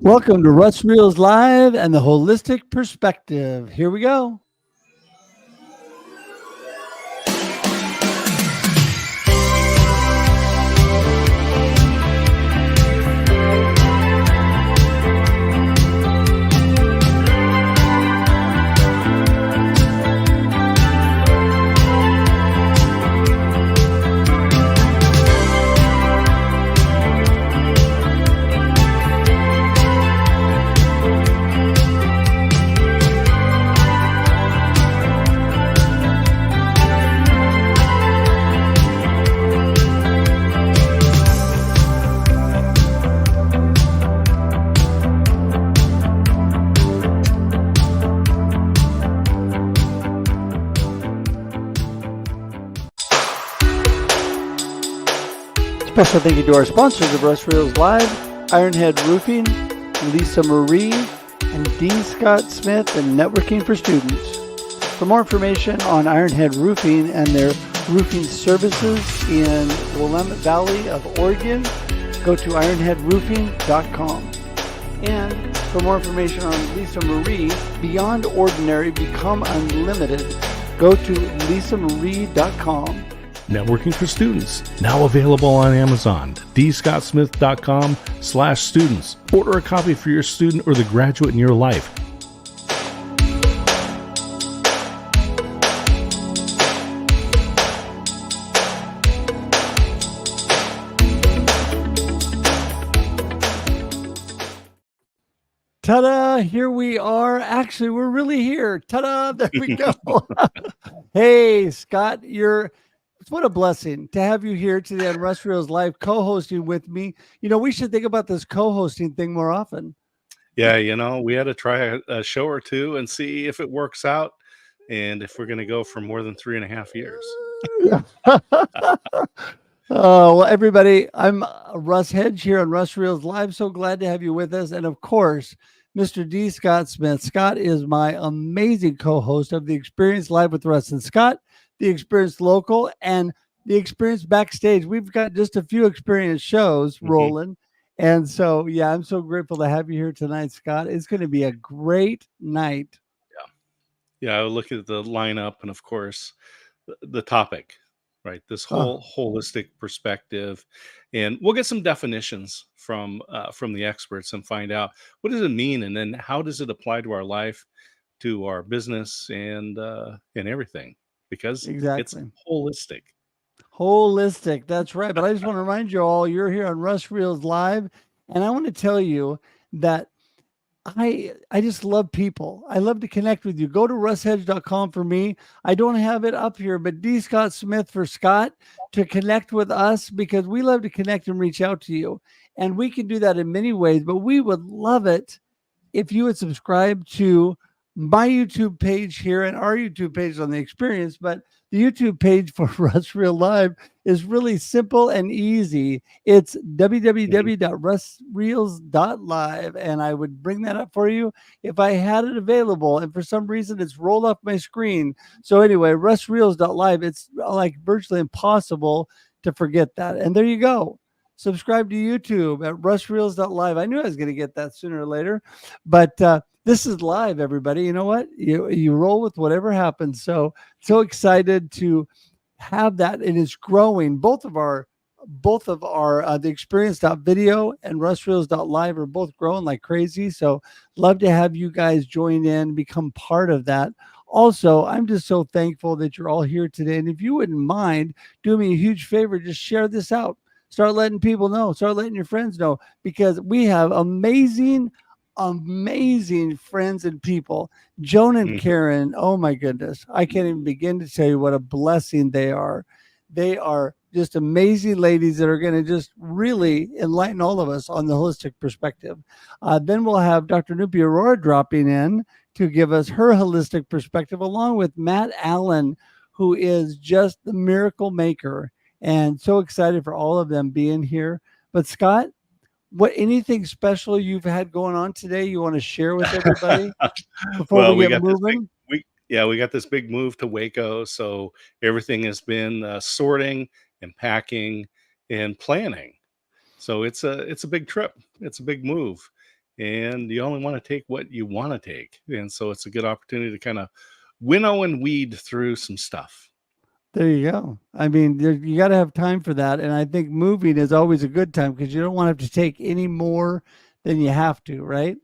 Welcome to Russ Reels Live and the Holistic Perspective. Here we go. Special thank you to our sponsors of Russ Reels Live, Ironhead Roofing, Lisa Marie, and D. Scott Smith and Networking for Students. For more information on Ironhead Roofing and their roofing services in the Willamette Valley of Oregon, go to ironheadroofing.com. And for more information on Lisa Marie, Beyond Ordinary, Become Unlimited, go to lisamarie.com. Networking for Students, now available on Amazon, dscottsmith.com/students. Order a copy for your student or the graduate in your life. Ta-da! Here we are. Actually, we're really here. Ta-da! There we go. Hey, Scott, what a blessing to have you here today on Russ Reels Live, co-hosting with me. We should think about this co-hosting thing more often. Yeah, we had to try a show or two and see if it works out and if we're going to go for more than 3.5 years. Well, everybody, I'm Russ Hedge here on Russ Reels Live. So glad to have you with us. And of course, Mr. D. Scott Smith. Scott is my amazing co-host of The Experience Live with Russ and Scott, The Experience Local, and The Experience Backstage. We've got just a few experience shows rolling. And so, yeah, I'm so grateful to have you here tonight, Scott. It's going to be a great night. Yeah, I look at the lineup and, of course, the topic, right? This whole holistic perspective. And we'll get some definitions from the experts and find out what does it mean, and then how does it apply to our life, to our business, and everything, because it's holistic. Holistic, that's right. But I just want to remind you all, you're here on Russ Reels Live, and I want to tell you that I just love people. I love to connect with you. Go to russhedge.com for me. I don't have it up here, but D. Scott Smith for Scott to connect with us, because we love to connect and reach out to you. And we can do that in many ways, but we would love it if you would subscribe to my YouTube page here and our YouTube page on The Experience. But the YouTube page for Russ Real Live is really simple and easy. It's www.russreels.live. And I would bring that up for you if I had it available. And for some reason, it's rolled off my screen. So anyway, russreels.live. It's like virtually impossible to forget that. And there you go. Subscribe to YouTube at russreels.live. I knew I was going to get that sooner or later. But this is live, everybody. You know what? You roll with whatever happens. So excited to have that, and it's growing. Both of our the experience.video and russreels.live are both growing like crazy. So love to have you guys join in, become part of that. Also, I'm just so thankful that you're all here today. And if you wouldn't mind doing me a huge favor, just share this out. Start letting people know. Start letting your friends know, because we have amazing friends and people. Joan and Karen, oh my goodness, I can't even begin to tell you what a blessing they are. They are just amazing ladies that are going to just really enlighten all of us on the holistic perspective. Then we'll have Dr. Nupi Aurora dropping in to give us her holistic perspective, along with Matt Allen, who is just the miracle maker. And so excited for all of them being here. But Scott, anything special you've had going on today you want to share with everybody before we get moving? We got this big move to Waco, so everything has been sorting and packing and planning. So it's a big trip. It's a big move, and you only want to take what you want to take. And so it's a good opportunity to kind of winnow and weed through some stuff. There you go. I mean, you got to have time for that. And I think moving is always a good time because you don't want to have to take any more than you have to, right?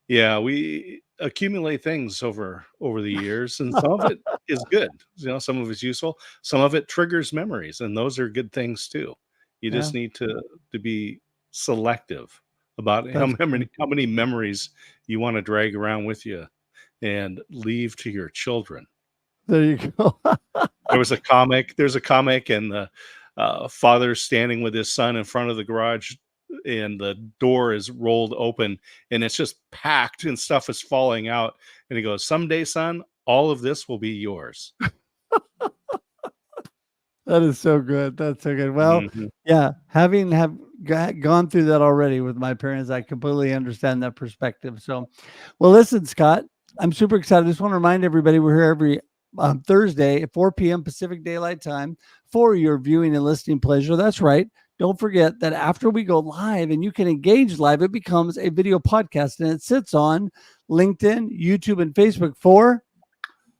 Yeah, we accumulate things over the years, and some of it is good. Some of it's useful. Some of it triggers memories, and those are good things too. You Yeah, just need to be selective about how that's many cool. how many memories you want to drag around with you and leave to your children. There you go. There's a comic, and the father's standing with his son in front of the garage, and the door is rolled open, and it's just packed, and stuff is falling out. And he goes, "Someday, son, all of this will be yours." That is so good. That's so good. Well, Mhm. yeah, having have gone through that already with my parents, I completely understand that perspective. So, well, listen, Scott, I'm super excited. I just want to remind everybody we're here every Thursday at 4 p.m. Pacific Daylight Time for your viewing and listening pleasure. That's right. Don't forget that after we go live and you can engage live, it becomes a video podcast and it sits on LinkedIn, YouTube, and Facebook for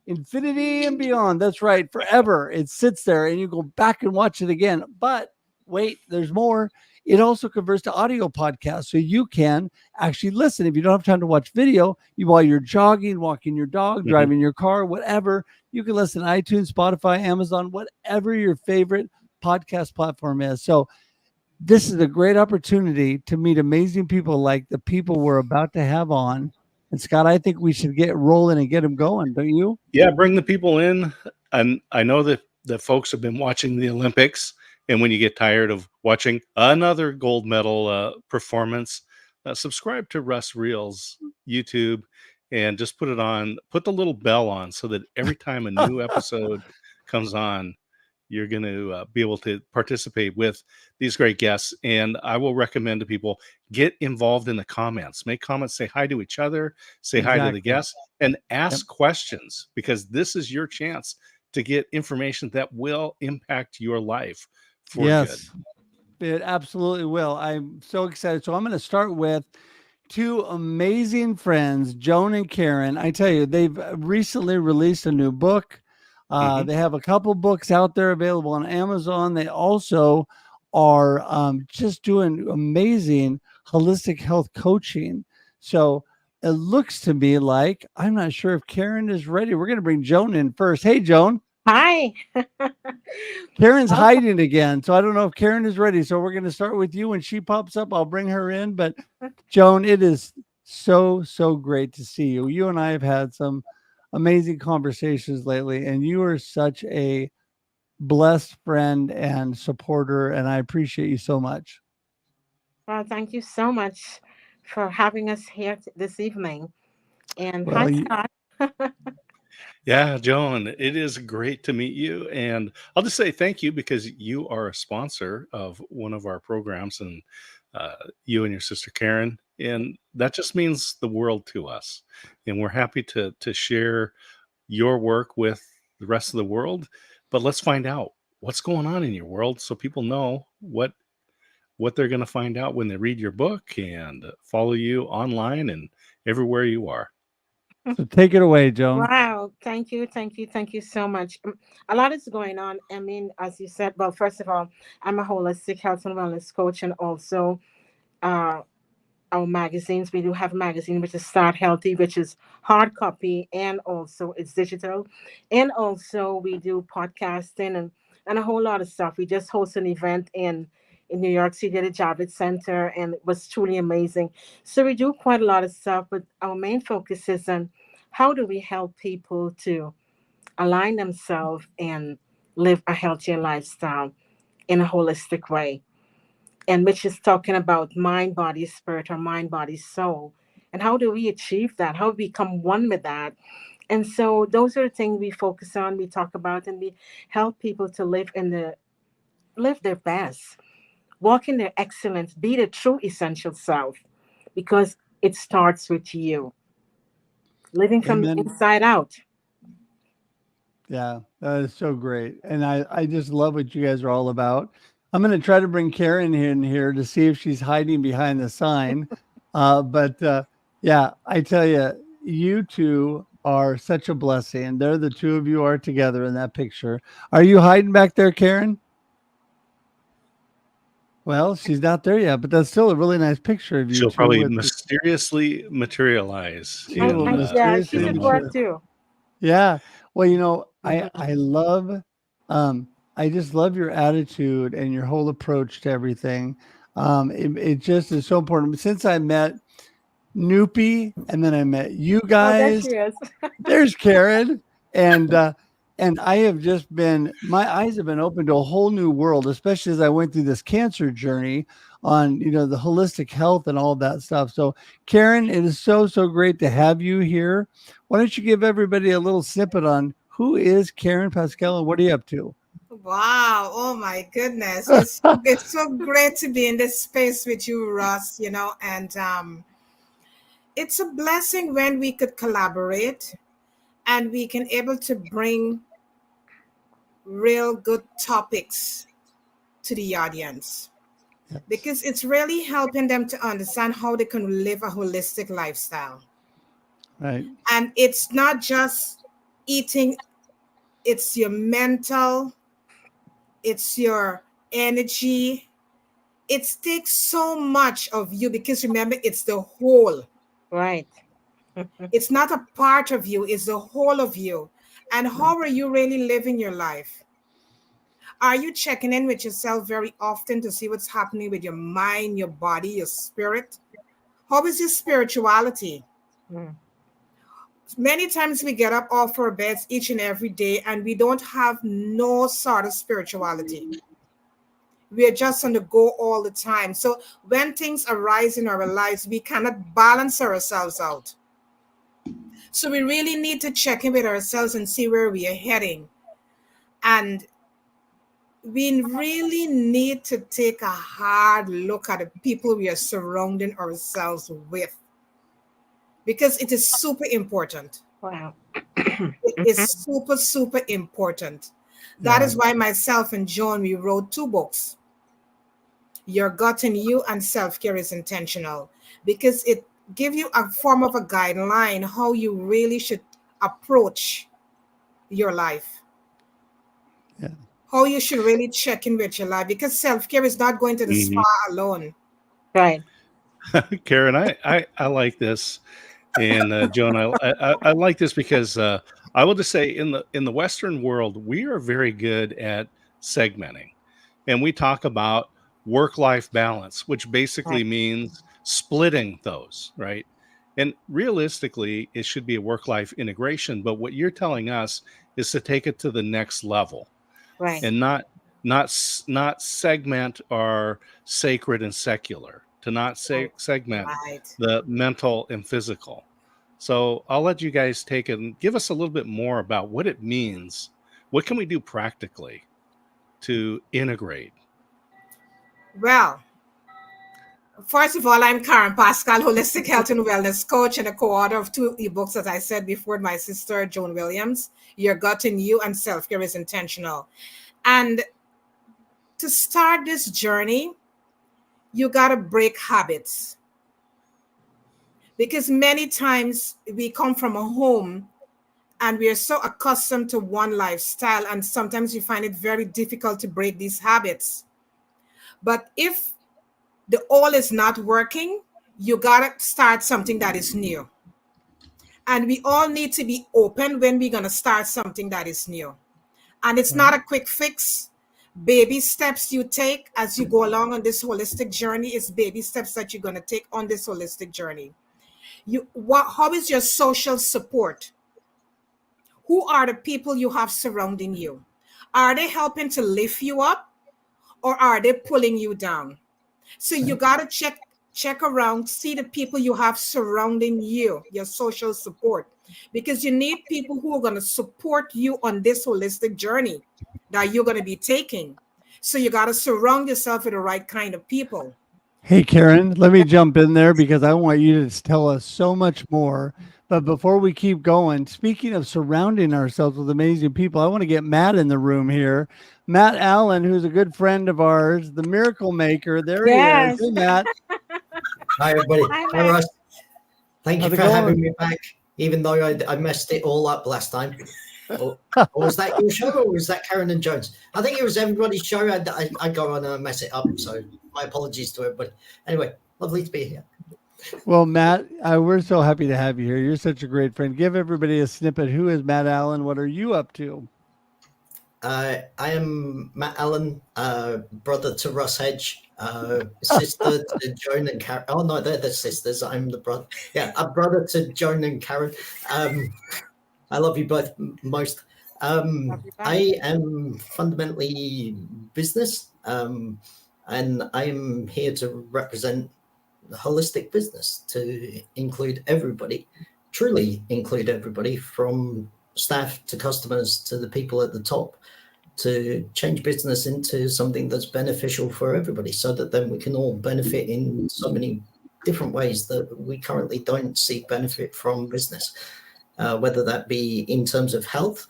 infinity and beyond. That's right. Forever. It sits there and you go back and watch it again. But wait, there's more. It also converts to audio podcasts. So you can actually listen. If you don't have time to watch video, while you're jogging, walking your dog, Mhm. driving your car, whatever, you can listen to iTunes, Spotify, Amazon, whatever your favorite podcast platform is. So this is a great opportunity to meet amazing people like the people we're about to have on. And Scott, I think we should get rolling and get them going, don't you? Yeah, bring the people in. And I know that folks have been watching the Olympics, and when you get tired of watching another gold medal performance, subscribe to Russ Reels YouTube, and just put the little bell on, so that every time a new episode comes on, you're going to be able to participate with these great guests. And I will recommend to people, get involved in the comments, make comments, say hi to each other, say hi to the Exactly. guests, and Yep. ask questions, because this is your chance to get information that will impact your life for good. Yes, it absolutely will. I'm so excited. So I'm going to start with two amazing friends, Joan and Karen. I tell you, they've recently released a new book. Hmm. They have a couple books out there available on Amazon. They also are just doing amazing holistic health coaching. So it looks to me like I'm not sure if Karen is ready. We're going to bring Joan in first. Hey, Joan. Hi. Karen's Welcome. hiding again. So I don't know if Karen is ready. So we're going to start with you. When she pops up, I'll bring her in. But Joan, it is so, so great to see you. You and I have had some amazing conversations lately, and you are such a blessed friend and supporter. And I appreciate you so much. Well, thank you so much for having us here this evening. And hi, Well, Scott. Yeah, Joan, it is great to meet you. And I'll just say thank you, because you are a sponsor of one of our programs, and uh, you and your sister Karen. And that just means the world to us. And we're happy to share your work with the rest of the world. But let's find out what's going on in your world, so people know what they're going to find out when they read your book and follow you online and everywhere you are. so take it away, Joan. Wow. Thank you. Thank you. Thank you so much. A lot is going on. I mean, as you said, well, first of all, I'm a holistic health and wellness coach, and also uh, our magazines. We do have a magazine which is Start Healthy, which is hard copy, and also it's digital. And also we do podcasting and a whole lot of stuff. We just hosted an event in New York City at the Javits Center, and it was truly amazing. So we do quite a lot of stuff, but our main focus is on how do we help people to align themselves and live a healthier lifestyle in a holistic way, and which is talking about mind, body, spirit, or mind, body, soul. And how do we achieve that? How do we become one with that? And so those are the things we focus on, we talk about, and we help people to live their best, walk in their excellence, be the true essential self, because it starts with you, living from the Amen. inside out. Yeah, that is so great. And I just love what you guys are all about. I'm going to try to bring Karen in here to see if she's hiding behind the sign. But yeah, I tell you, you two are such a blessing. There, the two of you are together in that picture. Are you hiding back there, Karen? Well, she's not there yet, but that's still a really nice picture of you She'll two probably with mysteriously materialize she will in Yeah, she's in a mysteriously at work moment. mature. too. Yeah. Well, you know, I Mhm. I love I just love your attitude and your whole approach to everything. It just is so important. Since I met Noopy and then I met you Oh, there guys, she is. there's Karen. And I have just been my eyes have been open to a whole new world, especially as I went through this cancer journey on, the holistic health and all of that stuff. So Karen, it is so, so great to have you here. Why don't you give everybody a little snippet on who is Karen Pascal and what are you up to? Wow. Oh my goodness. It's so great to be in this space with you, Ross, and it's a blessing when we could collaborate and we can able to bring real good topics to the audience Yes. because it's really helping them to understand how they can live a holistic lifestyle. Right. And it's not just eating, it's your mental, it's your energy. It takes so much of you because remember, it's the whole. Right. It's not a part of you, it's the whole of you. And Right. how are you really living your life? Are you checking in with yourself very often to see what's happening with your mind, your body, your spirit? How is your spirituality? Mm. Many times we get up off our beds each and every day and we don't have no sort of spirituality. We are just on the go all the time. So when things arise in our lives, we cannot balance ourselves out. So we really need to check in with ourselves and see where we are heading. And we really need to take a hard look at the people we are surrounding ourselves with because it is super important. Wow. It is super, super important. That Yeah. is why myself and Joan, we wrote two books, Your Gut in You and Self-Care is Intentional, because it gives you a form of a guideline how you really should approach your life, Yeah. how you should really check in with your life, because self-care is not going to the spa Mhm. alone. Right. Karen, I like this, and Joan, I like this because I will just say in the Western world, we are very good at segmenting, and we talk about work life balance, which basically Right. means splitting those, right? And realistically, it should be a work life integration. But what you're telling us is to take it to the next level Right. and not segment our sacred and secular, to not Right. segment Right. the mental and physical. So I'll let you guys take it and give us a little bit more about what it means. What can we do practically to integrate? Well, first of all, I'm Karen Pascal, holistic health and wellness coach and a co-author of two ebooks, as I said before, my sister Joan Williams, Your Gut in You and Self-Care is Intentional. And to start this journey, you got to break habits because many times we come from a home and we are so accustomed to one lifestyle, and sometimes you find it very difficult to break these habits. But if the old is not working, you got to start something that is new. And we all need to be open when we're going to start something that is new. And it's Right. not a quick fix. Baby steps you take as you go along on this holistic journey is baby steps that you're going to take on this holistic journey. How is your social support? Who are the people you have surrounding you? Are they helping to lift you up or are they pulling you down? So you Right. got to check around, see the people you have surrounding you, your social support, because you need people who are going to support you on this holistic journey that you're going to be taking. So you got to surround yourself with the right kind of people. Hey, Karen, let me jump in there because I want you to tell us so much more. But before we keep going, speaking of surrounding ourselves with amazing people, I want to get Matt in the room here. Matt Allen, who's a good friend of ours, the miracle maker. There he is. Yes. Hey, Matt. Hi, everybody. Hi, Hi, Matt. Russ. Thank you How's it for having going? me back, even though I messed it all up last time. Or was that your show, or was that Karen and Jones? I think it was everybody's show. I go on and mess it up, so my apologies to everybody. Anyway, lovely to be here. Well, Matt, we're so happy to have you here. You're such a great friend. Give everybody a snippet. Who is Matt Allen? What are you up to? I am Matt Allen, brother to Russ Hedge, sister to Joan and Karen. Oh no, they're the sisters. I'm the brother. Yeah, a brother to Joan and Karen. I love you both most. Love you back. I am fundamentally business, and I am here to represent the holistic business to include everybody, truly include everybody from staff to customers to the people at the top, to change business into something that's beneficial for everybody so that then we can all benefit in so many different ways that we currently don't see benefit from business, whether that be in terms of health,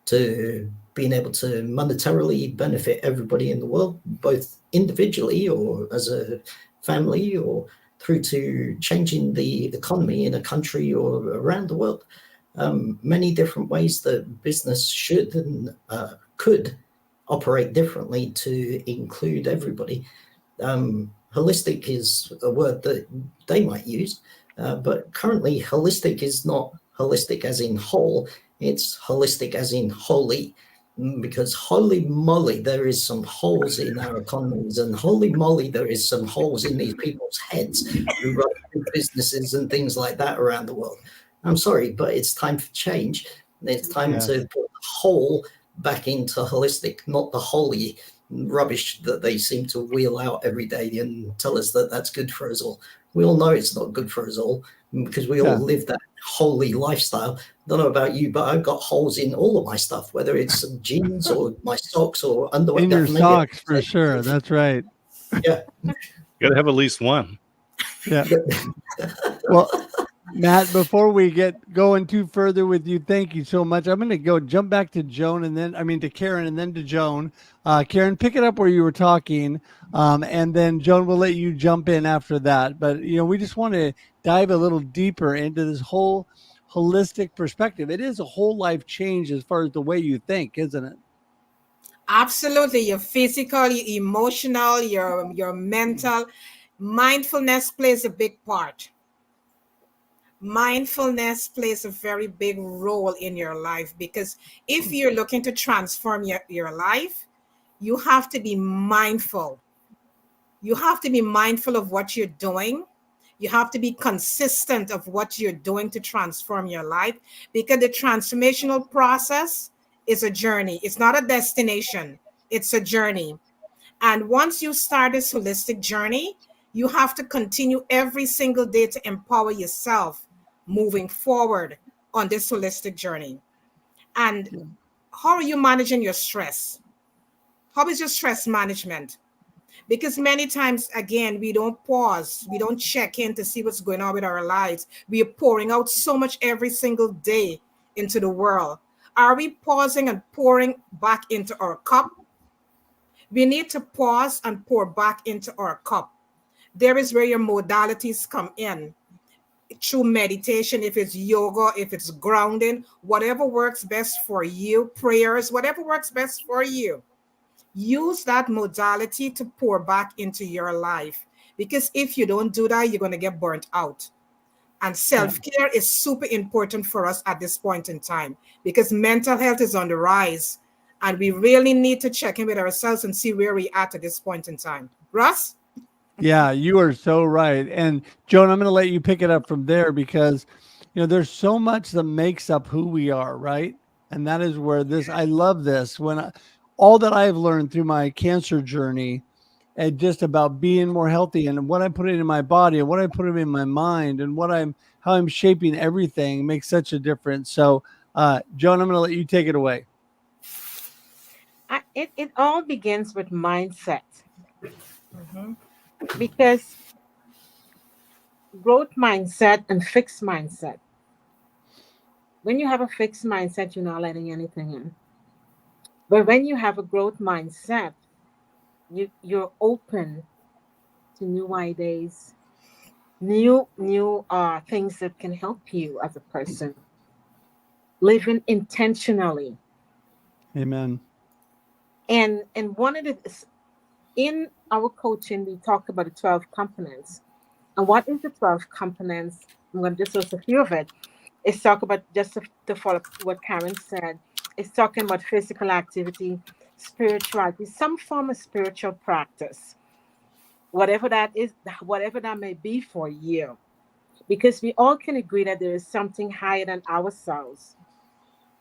to being able to monetarily benefit everybody in the world, both individually or as a family, or through to changing the economy in a country or around the world. Many different ways that business should and could operate differently to include everybody. Holistic is a word that they might use, but currently holistic is not holistic as in whole, it's holistic as in holy, because holy moly, there is some holes in our economies, and holy moly, there is some holes in these people's heads who run big businesses and things like that around the world. I'm sorry, but it's time for change. It's time Yes. to put the whole back into holistic, not the holy rubbish that they seem to wheel out every day and tell us that that's good for us all. We all know it's not good for us all because we all Yeah. live that holy lifestyle. Don't know about you, but I've got holes in all of my stuff, whether it's some jeans or my socks or underwear. In your Maybe socks, for sure. That's right. yeah. You got to have at least one. Yeah. Well, Matt, before we get going too further with you, thank you so much. I'm going to jump back to Joan to Karen and then to Joan. Karen, pick it up where you were talking. And then Joan, will let you jump in after that. But, we just want to dive a little deeper into this whole holistic perspective. It is a whole life change as far as the way you think, isn't it? Absolutely. Your physical, your emotional, your mental. Mindfulness plays a big part. Mindfulness plays a very big role in your life, because if you're looking to transform your life, you have to be mindful. You have to be mindful of what you're doing. You have to be consistent of what you're doing to transform your life, because the transformational process is a journey. It's not a destination, it's a journey. And once you start this holistic journey, you have to continue every single day to empower yourself moving forward on this holistic journey. And how are you managing your stress? How is your stress management? Because many times, again, we don't pause, we don't check in to see what's going on with our lives. We are pouring out so much every single day into the world. Are we pausing and pouring back into our cup? We need to pause and pour back into our cup. There is where your modalities come in, through meditation, if it's yoga, if it's grounding, whatever works best for you, prayers, whatever works best for you. Use that modality to pour back into your life. Because if you don't do that, you're going to get burnt out. And self-care is super important for us at this point in time, because mental health is on the rise. And we really need to check in with ourselves and see where we're at this point in time. Russ? Yeah, you are so right. And Joan, I'm going to let you pick it up from there because, there's so much that makes up who we are, right? And that is where I love this. All that I've learned through my cancer journey and just about being more healthy and what I put in my body and what I put in my mind and how I'm shaping everything makes such a difference. So, Joan, I'm going to let you take it away. It all begins with mindset, Mhm. because growth mindset and fixed mindset. When you have a fixed mindset, you're not letting anything in. But when you have a growth mindset, you're open to new ideas, new things that can help you as a person, living intentionally. Amen. And one of the, in our coaching, we talk about the 12 components. And what is the 12 components? I'm going to just list a few of it. It's talk about, just to follow up what Karen said, it's talking about physical activity, spirituality, some form of spiritual practice, whatever that is, whatever that may be for you. Because we all can agree that there is something higher than ourselves,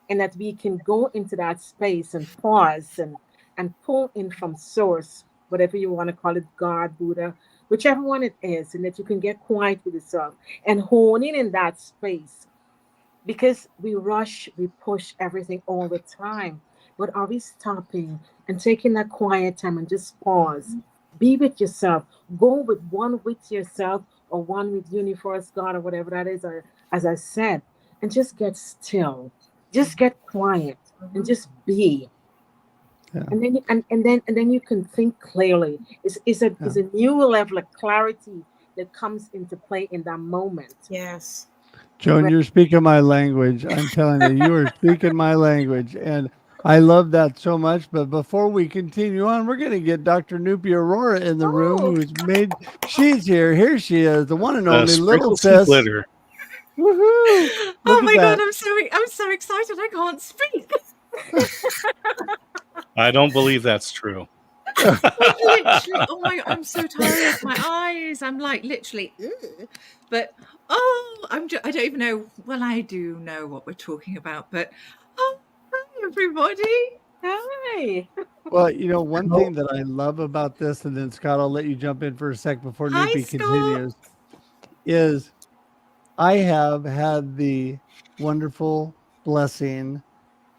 and that we can go into that space and pause and pull in from source, whatever you want to call it, God, Buddha, whichever one it is, and that you can get quiet with yourself and hone in that space. Because we rush, we push everything all the time. But are we stopping and taking that quiet time and just pause? Be with yourself. Go with one with yourself, or one with universe, God, or whatever that is, or as I said, and just get still. Just get quiet and just be. Yeah. And then and then you can think clearly. It's a new level of clarity that comes into play in that moment. Yes. Joan, you're speaking my language. I'm telling you, you are speaking my language. And I love that so much. But before we continue on, we're going to get Dr. Nupi Aurora in the room, Oh. who's made, she's here. Here she is, the one and only little Sprinkle some sis. glitter. Woohoo! Oh Look my at God, that. I'm so excited. I can't speak. I don't believe that's true. Literally, oh my, I'm so tired. My eyes, I'm like literally, ugh. But I don't even know. Well, I do know what we're talking about, but oh, hi everybody. Hi. Well, you know, one thing that I love about this, and then Scott, I'll let you jump in for a sec before Hi, Nupi Scott. continues, is I have had the wonderful blessing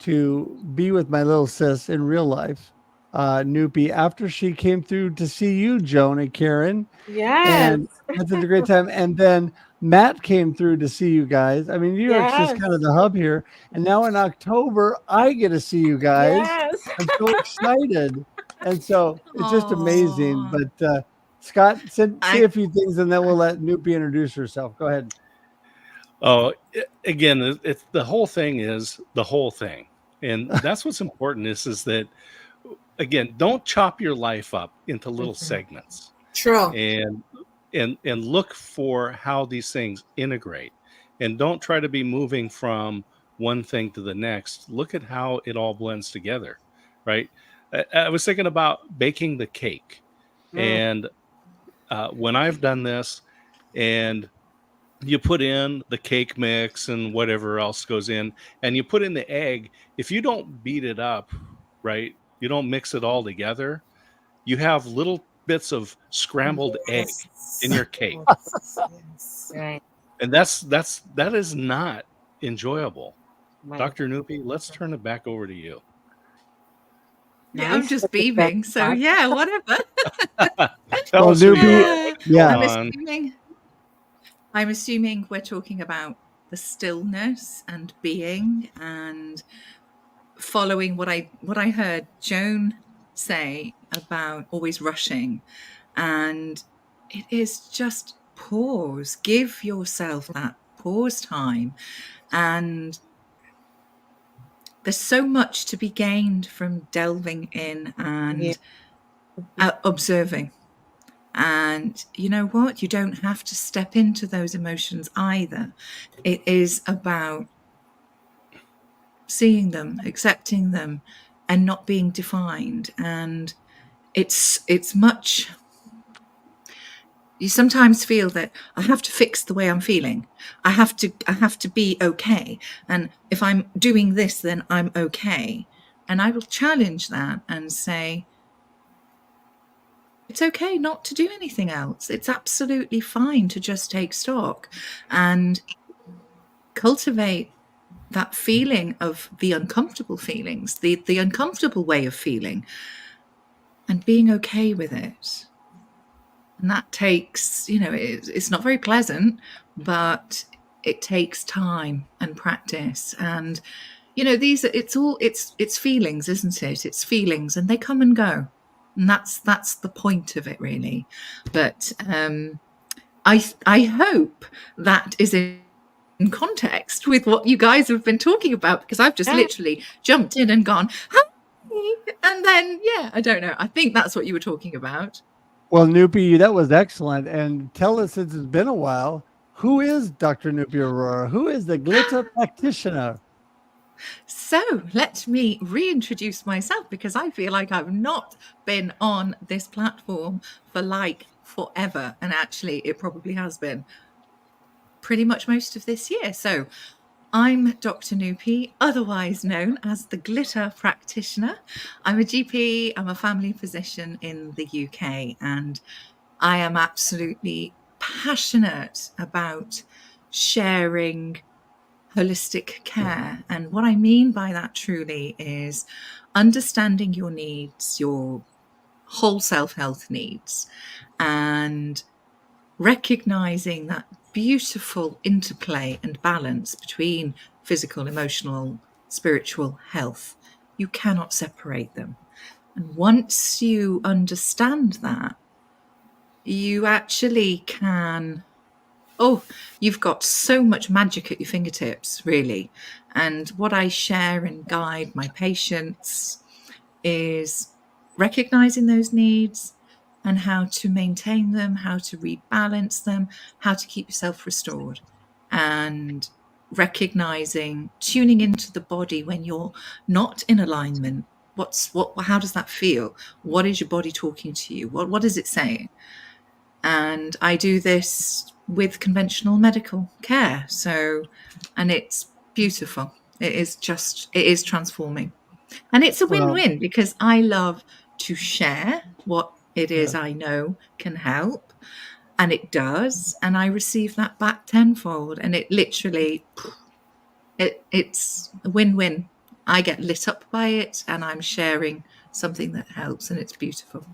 to be with my little sis in real life, Nupi, after she came through to see you, Joan and Karen, Yes. and that's a great time. And then Matt came through to see you guys. I mean, New York's just Yes. kind of the hub here. And now in October, I get to see you guys. Yes. I'm so excited. And so it's just amazing. Aw. But Scott, say I a few things and then we'll let Nupi introduce herself. Go ahead. Oh, again, it's the whole thing is the whole thing. And that's what's important is that, again, don't chop your life up into little segments. True. and and look for how these things integrate, and don't try to be moving from one thing to the next. Look at how it all blends together, right? I was thinking about baking the cake, Mm. and when I've done this, and you put in the cake mix and whatever else goes in, and you put in the egg. If you don't beat it up, right, you don't mix it all together, you have little bits of scrambled egg in your cake, Yes. Right. and that is not enjoyable. Right. Dr. Nupi, let's turn it back over to you. yeah, I'm Nice. just Look at that, beaming. So Scott. yeah, whatever. Tell Well, us who you Nupi, are. What's yeah. going I'm assuming we're talking about the stillness and being and following what I heard Joan say about always rushing, and it is just pause, give yourself that pause time. And there's so much to be gained from delving in Yeah. and observing. And you know what? You don't have to step into those emotions either. It is about seeing them, accepting them, and not being defined. And it's much, you sometimes feel that I have to fix the way I'm feeling. I have to be okay. And if I'm doing this, then I'm okay. And I will challenge that and say, it's okay not to do anything else. It's absolutely fine to just take stock and cultivate that feeling of the uncomfortable feelings, the uncomfortable way of feeling, and being okay with it. And that takes, it's not very pleasant, but it takes time and practice. And it's feelings, isn't it? It's feelings, and they come and go. And that's the point of it, really. But I hope that is in context with what you guys have been talking about, because I've just literally jumped in and gone, hi, and then I don't know. I think that's what you were talking about. Well, Nupi, that was excellent. And tell us, since it's been a while, who is Dr. Nupi Aurora? Who is the glitter practitioner? So let me reintroduce myself, because I feel like I've not been on this platform for like forever. And actually, it probably has been pretty much most of this year. So I'm Dr. Nupi, otherwise known as the glitter practitioner. I'm a GP, I'm a family physician in the UK, and I am absolutely passionate about sharing holistic care. And what I mean by that truly is understanding your needs, your whole self-health needs, and recognizing that beautiful interplay and balance between physical, emotional, spiritual health. You cannot separate them. And once you understand that, you actually can, you've got so much magic at your fingertips, really. And what I share and guide my patients is recognizing those needs and how to maintain them, how to rebalance them, how to keep yourself restored, and recognizing, tuning into the body when you're not in alignment. How does that feel? What is your body talking to you? What is it saying? And I do this with conventional medical care. And it's beautiful. It is transforming. And it's a win-win, because I love to share what it is I know can help, and it does, and I receive that back tenfold, and it literally, it's a win-win. I get lit up by it, and I'm sharing something that helps, and it's beautiful.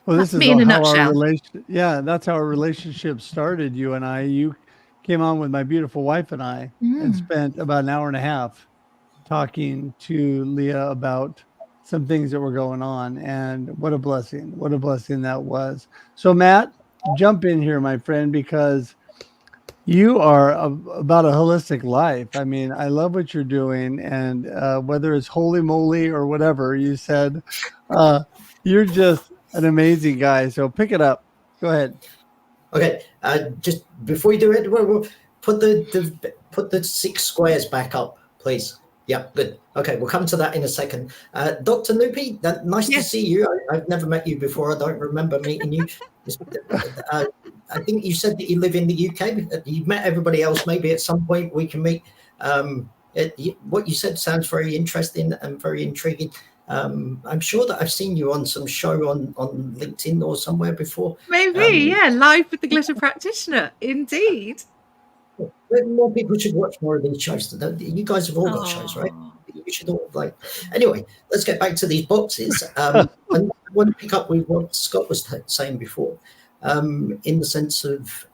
Well, That's this is me in a how our nutshell. that's how our relationship started, you and I. You came on with my beautiful wife and I and spent about an hour and a half talking to Leah about some things that were going on, and what a blessing that was. So Matt, jump in here, my friend, because you are about a holistic life. I mean, I love what you're doing, and whether it's holy moly or whatever you said, you're just an amazing guy. So pick it up. Go ahead. Okay, just before you do it, we'll put the 6 squares back up, please. Yeah, good. Okay, we'll come to that in a second. Dr. Nupi, nice to see you. I've never met you before. I don't remember meeting you. I think you said that you live in the UK. You've met everybody else. Maybe at some point we can meet. What you said sounds very interesting and very intriguing. I'm sure that I've seen you on some show on LinkedIn or somewhere before. Maybe, live with the glitter practitioner, indeed. More people should watch more of these shows. You guys have all got shows, right? You should all Anyway, let's get back to these boxes. I want to pick up with what Scott was saying before, in the sense of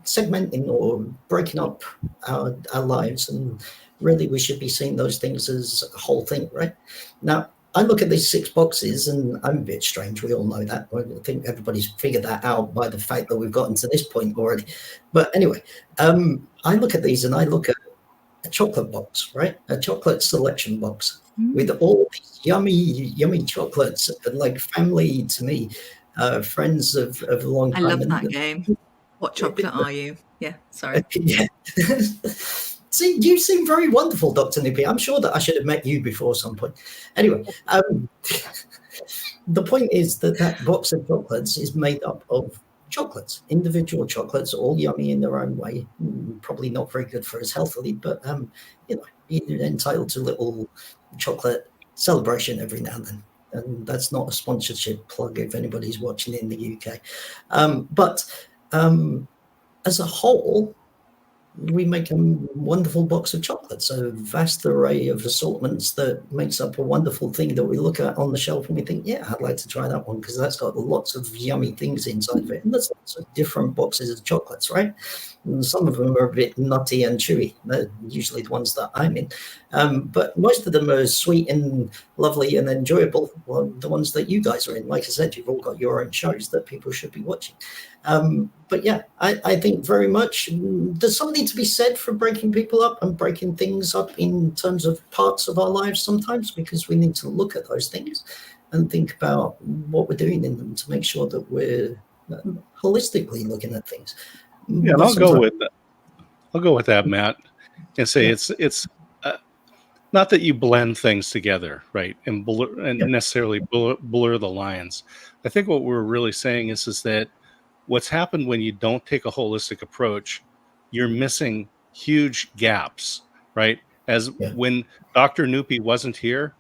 segmenting or breaking up our lives, and really we should be seeing those things as a whole thing, right? Now, I look at these 6 boxes, and I'm a bit strange. We all know that. I think everybody's figured that out by the fact that we've gotten to this point already. But anyway, I look at these and I look at a chocolate box, right? A chocolate selection box with all these yummy chocolates, like family to me, friends of a long time. I love that game. What chocolate are you? Yeah, sorry. Yeah. See, you seem very wonderful, Dr. Nupi. I'm sure that I should have met you before some point. Anyway, the point is that box of chocolates is made up of chocolates, individual chocolates, all yummy in their own way. Probably not very good for us healthily, but you're entitled to a little chocolate celebration every now and then. And that's not a sponsorship plug if anybody's watching in the UK. But as a whole, we make a wonderful box of chocolates, a vast array of assortments that makes up a wonderful thing that we look at on the shelf and we think, yeah, I'd like to try that one because that's got lots of yummy things inside of it. And there's lots of different boxes of chocolates, right? And some of them are a bit nutty and chewy. They're usually the ones that I'm in. But most of them are sweet and lovely and enjoyable. Well, the ones that you guys are in, like I said, you've all got your own shows that people should be watching. But yeah, I think very much there's something to be said for breaking people up and breaking things up in terms of parts of our lives sometimes, because we need to look at those things and think about what we're doing in them to make sure that we're holistically looking at things. Yeah, and But I'll go sometimes, with that. I'll go with that, Matt, and say Yeah. it's not that you blend things together, right, and Yeah. necessarily blur the lines. I think what we're really saying is that what's happened when you don't take a holistic approach, you're missing huge gaps, right? As Yeah. when Dr. Nupi wasn't here,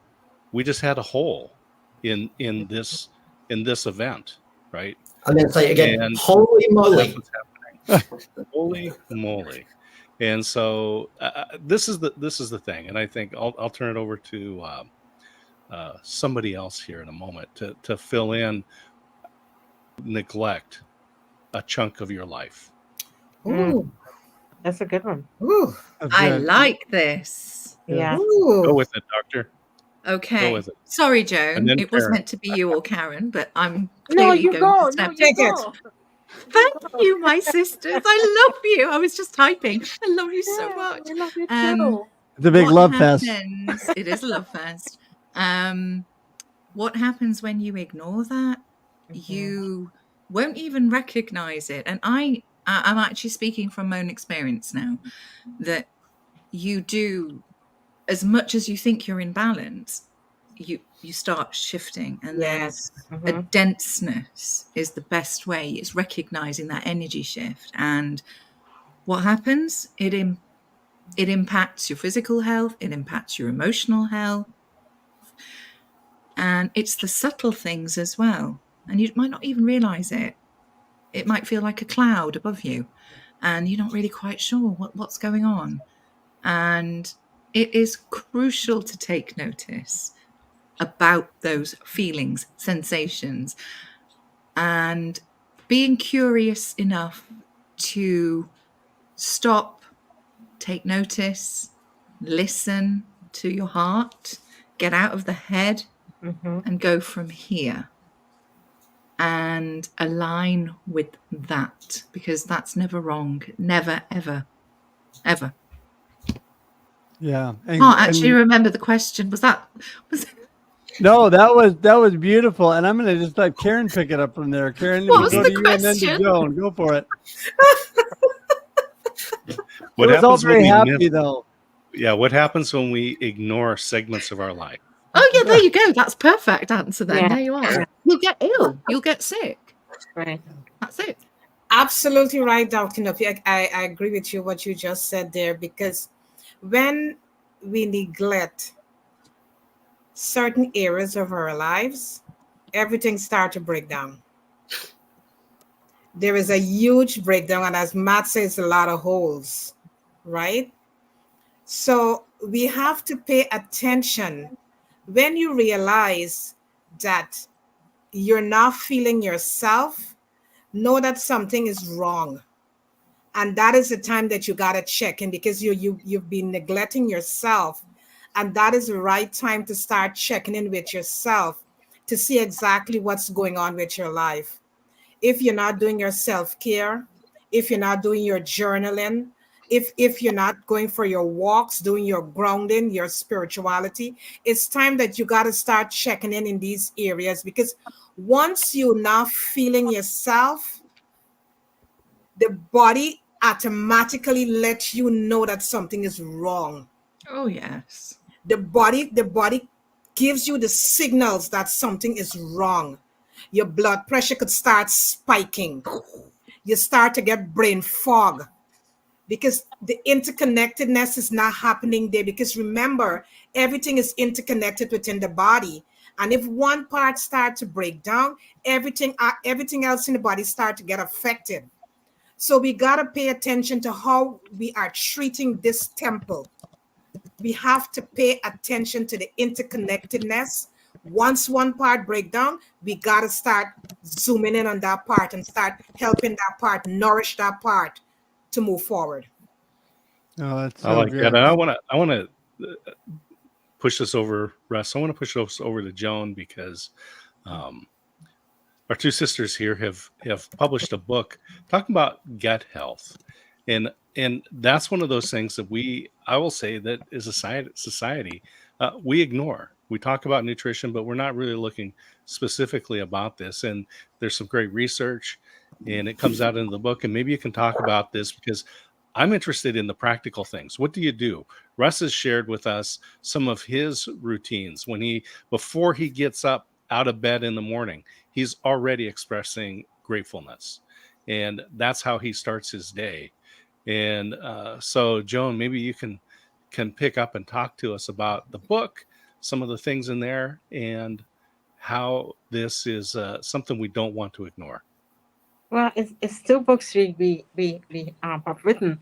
we just had a hole in this event, right? I'm going to say it again, And holy that's moly. what's happening. Holy moly! And so this is the thing, and I think I'll turn it over to somebody else here in a moment to fill in neglect a chunk of your life. Ooh, That's a good one. ooh, That's I good. like this. Yeah. Go ooh. with it, doctor. Go Okay. with it. Sorry, And Joan. then It was Karen. meant to be you or Karen, but I'm No, clearly you going go. to No, step you Take it. go. Thank you, my sisters. I love you. I was just typing. I love you so Yeah, much. we love you Um, too. It's a big what love fest. happens? It is a love fest. What happens when you ignore that? You won't even recognize it. And I'm actually speaking from my own experience now, that you do, as much as you think you're in balance, you start shifting, and then Yes. a denseness is the best way. It's recognizing that energy shift, and what happens? It impacts your physical health, it impacts your emotional health, and it's the subtle things as well. And you might not even realize it. It might feel like a cloud above you, and you're not really quite sure what's going on. And it is crucial to take notice about those feelings, sensations, and being curious enough to stop, take notice, listen to your heart, get out of the head, and go from here and align with that, because that's never wrong. Never, ever, ever. Yeah. Can't actually remember the question. Was No, that was beautiful. And I'm gonna just let Karen pick it up from there. Karen, what we'll was go the to you and then to question? Joan. Go for it. What It was all happens when very we happy miss? though. Yeah, what happens when we ignore segments of our life? Oh yeah, there you go. That's perfect answer then. Yeah. There you are. You'll get ill. You'll get sick. Right. That's it. Absolutely right, Dr. Nupi. I agree with you what you just said there, because when we neglect certain areas of our lives, everything starts to break down. There is a huge breakdown, and as Matt says, a lot of holes, right? So we have to pay attention when you realize that you're not feeling yourself. Know that something is wrong, and that is the time that you got to check in, because you've been neglecting yourself, and that is the right time to start checking in with yourself to see exactly what's going on with your life. If you're not doing your self-care, if you're not doing your journaling, if you're not going for your walks, doing your grounding, your spirituality, it's time that you got to start checking in these areas, because once you're not feeling yourself, the body automatically lets you know that something is wrong. Oh yes. The body gives you the signals that something is wrong. Your blood pressure could start spiking. You start to get brain fog, because the interconnectedness is not happening there. Because remember, everything is interconnected within the body, and if one part start to break down, everything else in the body start to get affected. So we got to pay attention to how we are treating this temple. We have to pay attention to the interconnectedness. Once one part break down, we got to start zooming in on that part and start helping that part, nourish that part to move forward. Oh, that's I so like that. good. And I want to push this over, Russ. I want to push this over to Joan, because our two sisters here have published a book talking about gut health, and that's one of those things that I will say that as a society we ignore. We talk about nutrition, but we're not really looking specifically about this. And there's some great research, and it comes out in the book. And maybe you can talk about this because I'm interested in the practical things. What do you do? Russ has shared with us some of his routines before he gets up out of bed in the morning. He's already expressing gratefulness, and that's how he starts his day. And so, Joan, maybe you can pick up and talk to us about the book, some of the things in there, and how this is something we don't want to ignore. Well, it's still books we have written,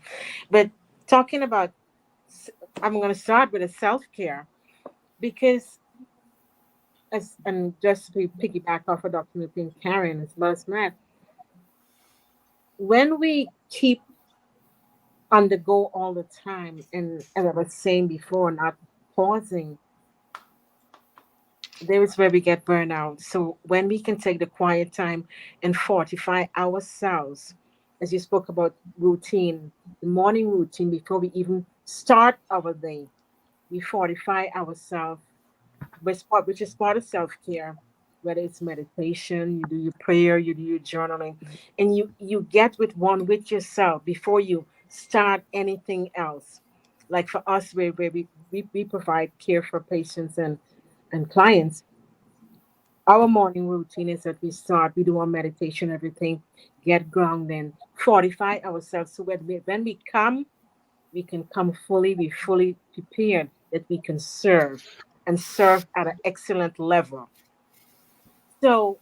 but talking about, I'm going to start with a self-care, because and just to piggyback off of Dr. Nupin Karen as well as Matt, when we keep on the go all the time, and as I was saying before, not pausing, there is where we get burnout. So when we can take the quiet time and fortify ourselves, as you spoke about routine, the morning routine before we even start our day, we fortify ourselves, which is part of self-care, whether it's meditation, you do your prayer, you do your journaling, and you get with yourself before you start anything else. Like for us, where we provide care for patients and clients, our morning routine is that we do our meditation, everything, get grounded, fortify ourselves. So when we come, we can come we fully prepared that we can serve and serve at an excellent level. So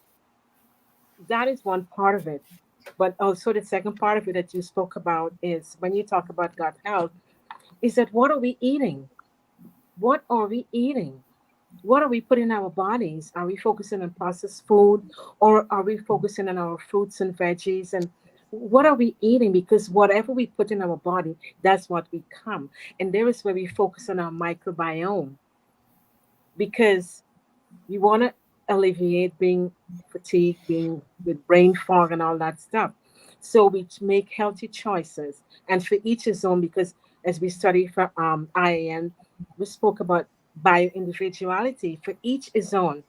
that is one part of it. But also the second part of it that you spoke about is when you talk about gut health, is that what are we eating? What are we eating? What are we putting in our bodies? Are we focusing on processed food, or are we focusing on our fruits and veggies? And what are we eating? Because whatever we put in our body, that's what we come. And there is where we focus on our microbiome, because we want to alleviate being fatigued, being with brain fog and all that stuff. So we make healthy choices, and for each his own. Because as we study for IAN, we spoke about bio individuality. For each his own.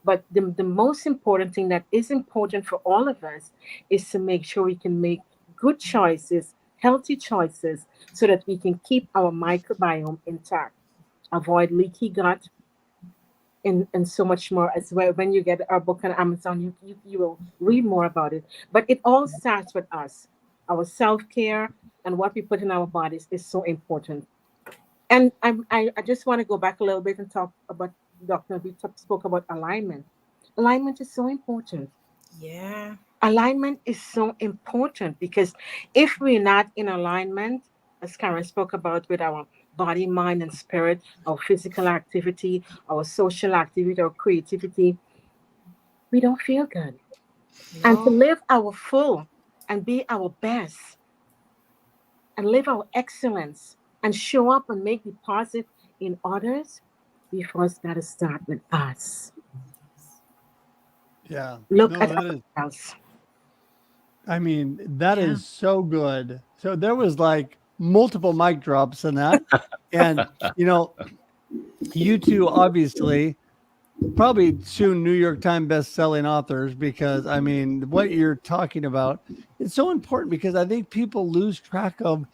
But the most important thing that is important for all of us is to make sure we can make good choices, healthy choices, so that we can keep our microbiome intact, avoid leaky gut, and so much more as well. When you get our book on Amazon, you will read more about it. But it all starts with us. Our self-care and what we put in our bodies is so important. And I just want to go back a little bit and talk about, Doctor, spoke about alignment. Alignment is so important. Yeah. Alignment is so important, because if we're not in alignment, as Karen spoke about, with our body, mind, and spirit, our physical activity, our social activity, our creativity, we don't feel good. And to No. live our full and be our best and live our excellence and show up and make deposit in others, we first got to start with us. Yeah. Look No, at that is, ourselves. I mean, that Yeah. is so good. So there was like multiple mic drops in that. And, you know, you two obviously probably soon New York Times best-selling authors, because I mean, what you're talking about, it's so important, because I think people lose track of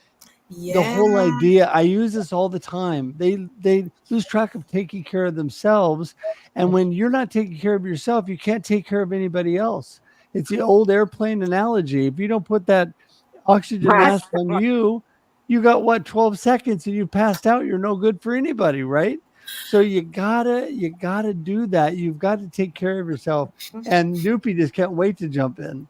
the Yeah. whole idea. I use this all the time. They lose track of taking care of themselves, and when you're not taking care of yourself, you can't take care of anybody else. It's the old airplane analogy. If you don't put that oxygen mask on you, you got what, 12 seconds and you passed out. You're no good for anybody, right? So you gotta do that. You've got to take care of yourself. And Noopy just can't wait to jump in.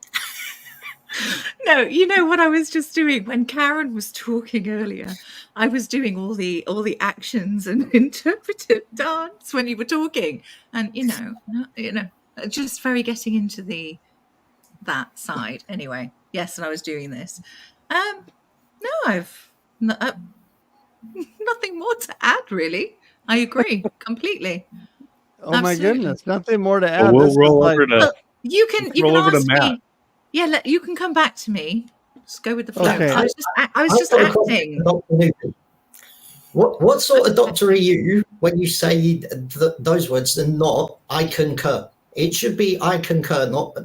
No, you know what I was just doing when Karen was talking earlier. I was doing all the actions and interpretive dance when you were talking, and just very getting into that side. Anyway, yes, and I was doing this. No, I've nothing more to add, really. I agree completely. Oh my Absolutely. goodness, nothing more to Well, add. we'll This is roll like, over to Well, You can Roll over to ask Matt. me. Yeah, you can come back to me. Just go with the flow. Okay. I was just acting. What sort of doctor are you when you say those words and not I concur? It should be I concur, not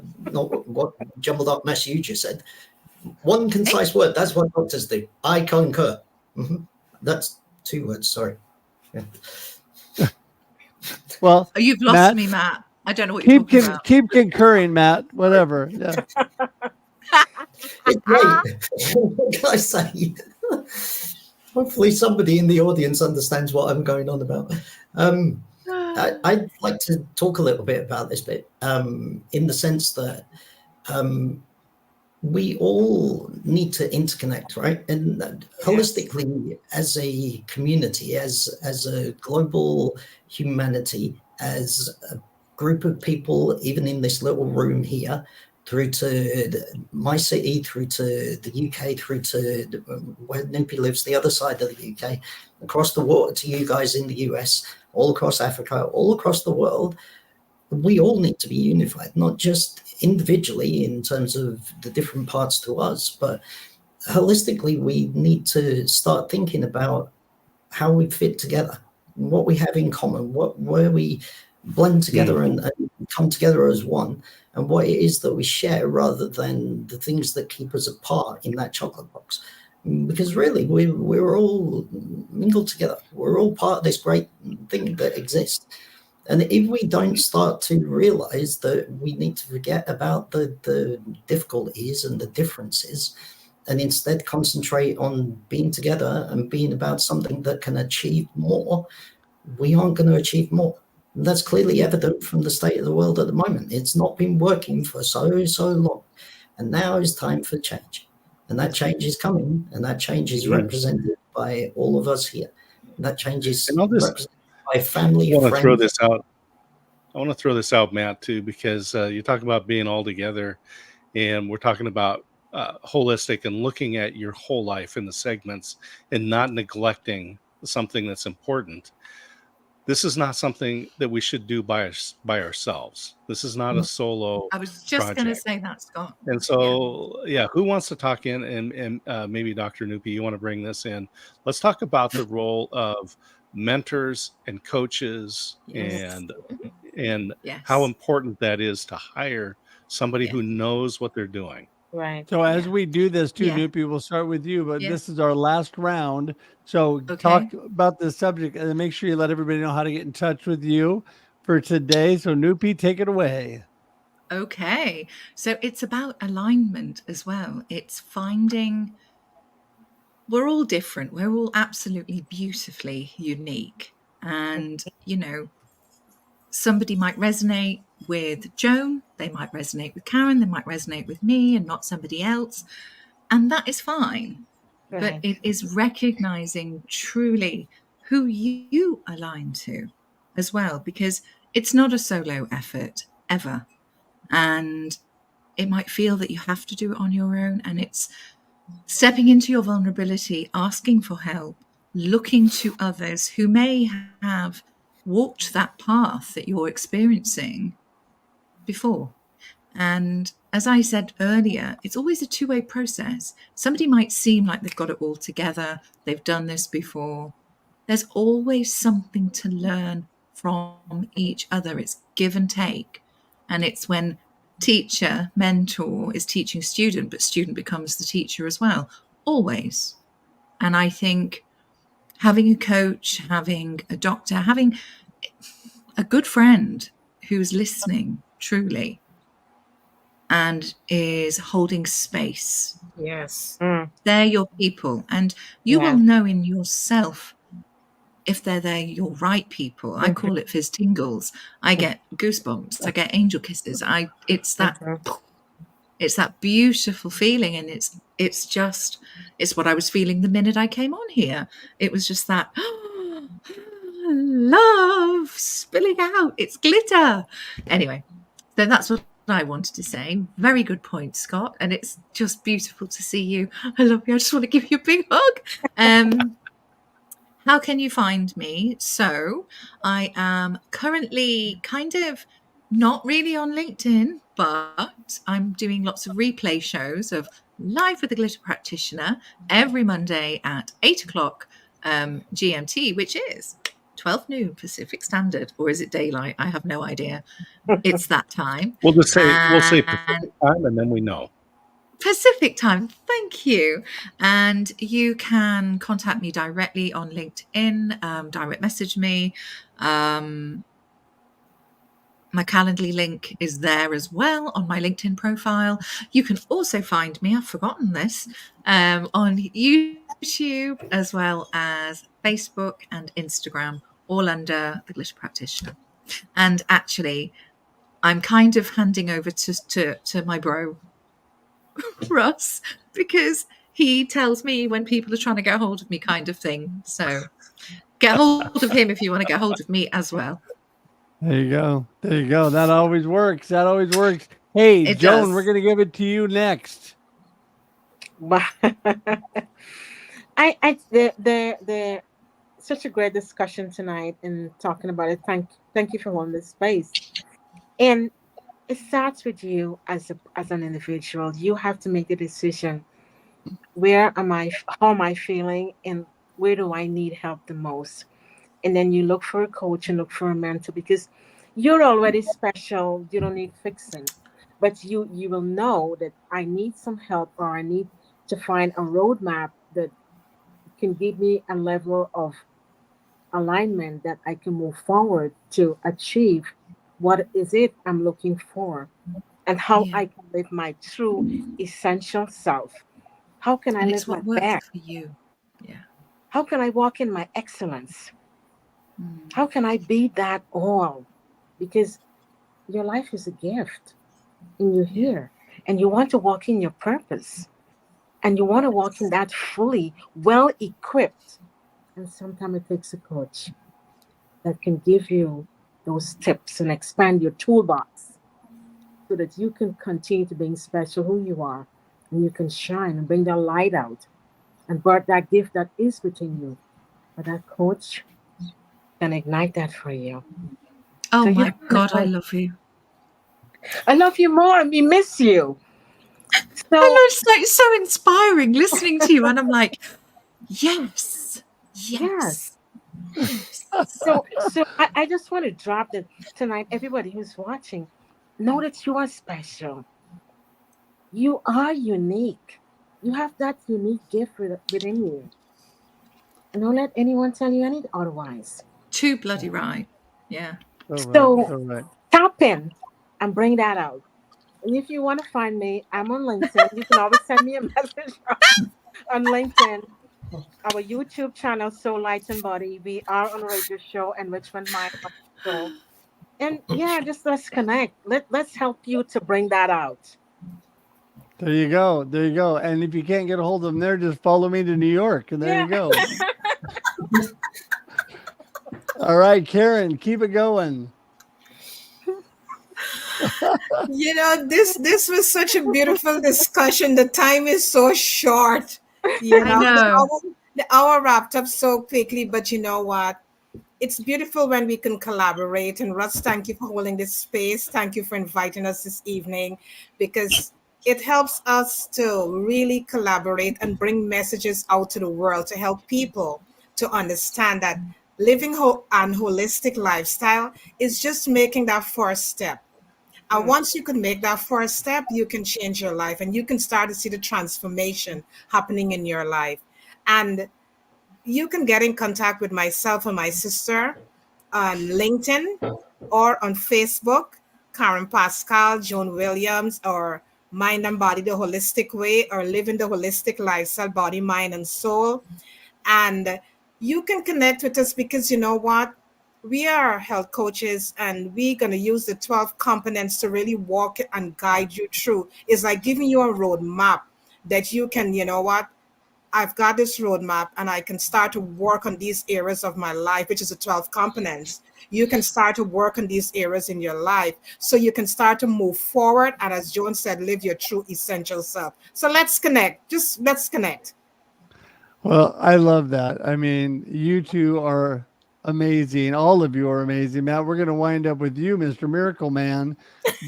what jumbled up mess you just said. One concise word. That's what doctors do. I concur. That's 2 words. Sorry. Yeah. Well, Oh, you've lost Matt, me, Matt. I don't know what you're talking about. keep concurring, Matt. Whatever. Yeah. It's great. What can I say? Hopefully somebody in the audience understands what I'm going on about. I'd like to talk a little bit about this bit in the sense that we all need to interconnect, right? And holistically, as a community, as a global humanity, as a group of people, even in this little room here, through to my city, through to the UK, through to where Nupi lives, the other side of the UK, across the water to you guys in the US, all across Africa, all across the world, we all need to be unified, not just individually in terms of the different parts to us, but holistically, we need to start thinking about how we fit together, what we have in common, where we blend together and come together as one, and what it is that we share rather than the things that keep us apart in that chocolate box. Because really, we're all mingled together. We're all part of this great thing that exists. And if we don't start to realize that we need to forget about the difficulties and the differences and instead concentrate on being together and being about something that can achieve more, we aren't going to achieve more. And that's clearly evident from the state of the world at the moment. It's not been working for so long. And now is time for change. And that change is coming, and that change is represented by all of us here. And that change is represented by family, I want to friends. throw this out. I want to throw this out, Matt, too, because you talk about being all together, and we're talking about holistic and looking at your whole life in the segments and not neglecting something that's important. This is not something that we should do by ourselves. This is not a solo I was just going to project. say that, Scott. And so, who wants to talk in? And maybe Dr. Nupi, you want to bring this in? Let's talk about the role of mentors and coaches and how important that is to hire somebody who knows what they're doing. Right. So as we do this too, Yeah. Nupi, we'll start with you, but Yeah. this is our last round. So talk about the subject and make sure you let everybody know how to get in touch with you for today. So Nupi, take it away. Okay. So it's about alignment as well. It's finding we're all different. We're all absolutely beautifully unique. And, somebody might resonate with Joan, they might resonate with Karen, they might resonate with me and not somebody else. And that is fine. Right. But it is recognizing truly who you align to as well, because it's not a solo effort ever. And it might feel that you have to do it on your own. And it's stepping into your vulnerability, asking for help, looking to others who may have walked that path that you're experiencing before. And as I said earlier, it's always a two-way process. Somebody might seem like they've got it all together, they've done this before. There's always something to learn from each other. It's give and take. And it's when teacher, mentor is teaching student, but student becomes the teacher as well, always. And I think having a coach, having a doctor, having a good friend who's listening truly and is holding space. Yes. They're your people. And you will know in yourself if they're your right people. I call it fizz tingles. I get goosebumps. I get angel kisses. It's that beautiful feeling. And it's what I was feeling the minute I came on here. It was just that love spilling out. It's glitter. Anyway, so that's what I wanted to say. Very good point, Scott. And it's just beautiful to see you. I love you. I just want to give you a big hug. How can you find me? So I am currently kind of not really on LinkedIn, but I'm doing lots of replay shows of Live with the Glitter Practitioner every Monday at 8 o'clock GMT, which is 12 noon Pacific Standard, or is it daylight? I have no idea. It's that time. We'll say And Pacific time, and then we know. Pacific time. Thank you. And you can contact me directly on LinkedIn, direct message me. My Calendly link is there as well on my LinkedIn profile. You can also find me, I've forgotten this, on YouTube as well as Facebook and Instagram, all under The Glitter Practitioner. And actually, I'm kind of handing over to my bro, Russ, because he tells me when people are trying to get hold of me, kind of thing. So get hold of him if you want to get hold of me as well. There you go. There you go. That always works. That always works. Hey, It Joan, does. we're going to give it to you next. The such a great discussion tonight and talking about it. Thank you for holding this space. And it starts with you as an individual. You have to make the decision. Where am I? How am I feeling? And where do I need help the most? And then you look for a coach and look for a mentor because you're already special. You don't need fixing, but you will know that I need some help or I need to find a roadmap that can give me a level of alignment that I can move forward to achieve what is it I'm looking for and how Yeah. I can live my true essential self. How can I And it's live my what works best? for you. Yeah. How can I walk in my excellence? Mm. How can I be that all? Because your life is a gift and you're Yeah. here and you want to walk in your purpose and you want to walk in that fully well equipped. And sometimes it takes a coach that can give you those tips and expand your toolbox so that you can continue to being special who you are and you can shine and bring that light out and birth that gift that is within you. But that coach can ignite that for you. Oh So you my have to God, I know. love you. I love you more and we miss you. I know So it's like so inspiring listening to you, and I'm like, yes, yes. yes, yes. So I just want to drop that tonight. Everybody who's watching, know that you are special. You are unique. You have that unique gift within you. And don't let anyone tell you any otherwise. Too bloody right. Yeah. So right. So So right. tap in and bring that out. And if you want to find me, I'm on LinkedIn. You can always send me a message on LinkedIn. Our YouTube channel, Soul Light and Body. We are on a radio show, Enrichment Mind Show. And yeah, just let's connect. Let's help you to bring that out. There you go. There you go. And if you can't get a hold of them there, just follow me to New York. And there Yeah. you go. All right, Karen, keep it going. You know, this was such a beautiful discussion. The time is so short. You I know, know. the hour wrapped up so quickly, but you know what? It's beautiful when we can collaborate. And Russ, thank you for holding this space. Thank you for inviting us this evening because it helps us to really collaborate and bring messages out to the world to help people to understand that living an holistic lifestyle is just making that first step. And Mm, once you can make that first step, you can change your life and you can start to see the transformation happening in your life. And you can get in contact with myself and my sister on LinkedIn or on Facebook, Karen Pascal, Joan Williams, or Mind and Body the Holistic Way, or Living the Holistic Lifestyle, Body, Mind, and Soul. And you can connect with us because you know what? We are health coaches and we're going to use the 12 components to really walk and guide you through. It's like giving you a roadmap that you can, you know what? I've got this roadmap and I can start to work on these areas of my life, which is the 12 components. You can start to work on these areas in your life so you can start to move forward. And as Joan said, live your true essential self. So let's connect. Just let's connect. Well, I love that. I mean, you two are Amazing. All of you are amazing, Matt. We're going to wind up with you, Mr. Miracle Man.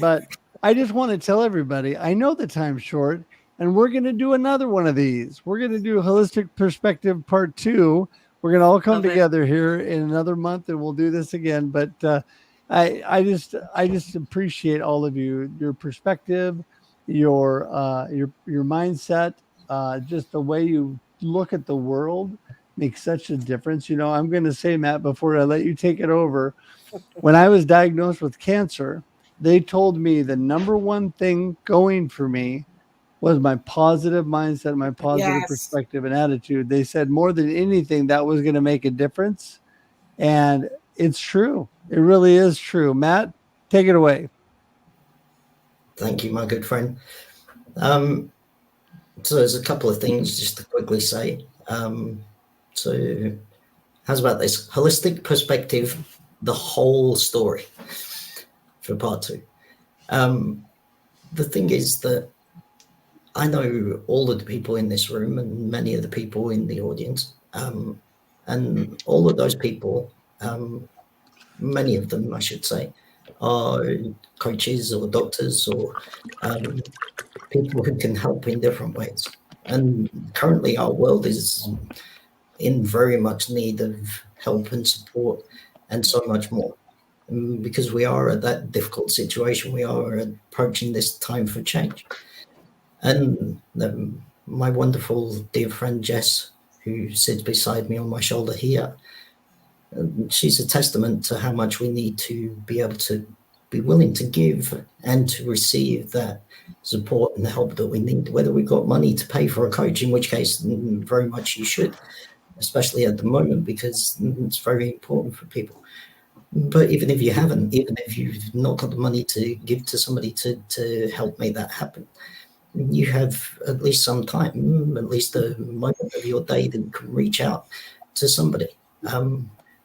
But I just want to tell everybody, I know the time's short, and we're going to do another one of these. We're going to do Holistic Perspective Part 2. We're going to all come Love it. together here in another month, and we'll do this again. But I just appreciate all of you, your perspective, your mindset, just the way you look at the world makes such a difference. You know, I'm going to say, Matt, before I let you take it over, when I was diagnosed with cancer, they told me the number one thing going for me was my positive mindset, my positive Yes. perspective and attitude. They said more than anything that was going to make a difference. And it's true. It really is true. Matt, take it away. Thank you, my good friend. So there's a couple of things just to quickly say. So how's about this? Holistic perspective, the whole story for part 2. The thing is that I know all of the people in this room and many of the people in the audience, and all of those people, many of them, I should say, are coaches or doctors or people who can help in different ways. And currently our world is in very much need of help and support and so much more. Because we are at that difficult situation, we are approaching this time for change. And my wonderful dear friend Jess, who sits beside me on my shoulder here, she's a testament to how much we need to be able to be willing to give and to receive that support and help that we need, whether we've got money to pay for a coach, in which case very much you should, especially at the moment, because it's very important for people. But even if you haven't, even if you've not got the money to give to somebody to help make that happen, you have at least some time, at least a moment of your day that you can reach out to somebody.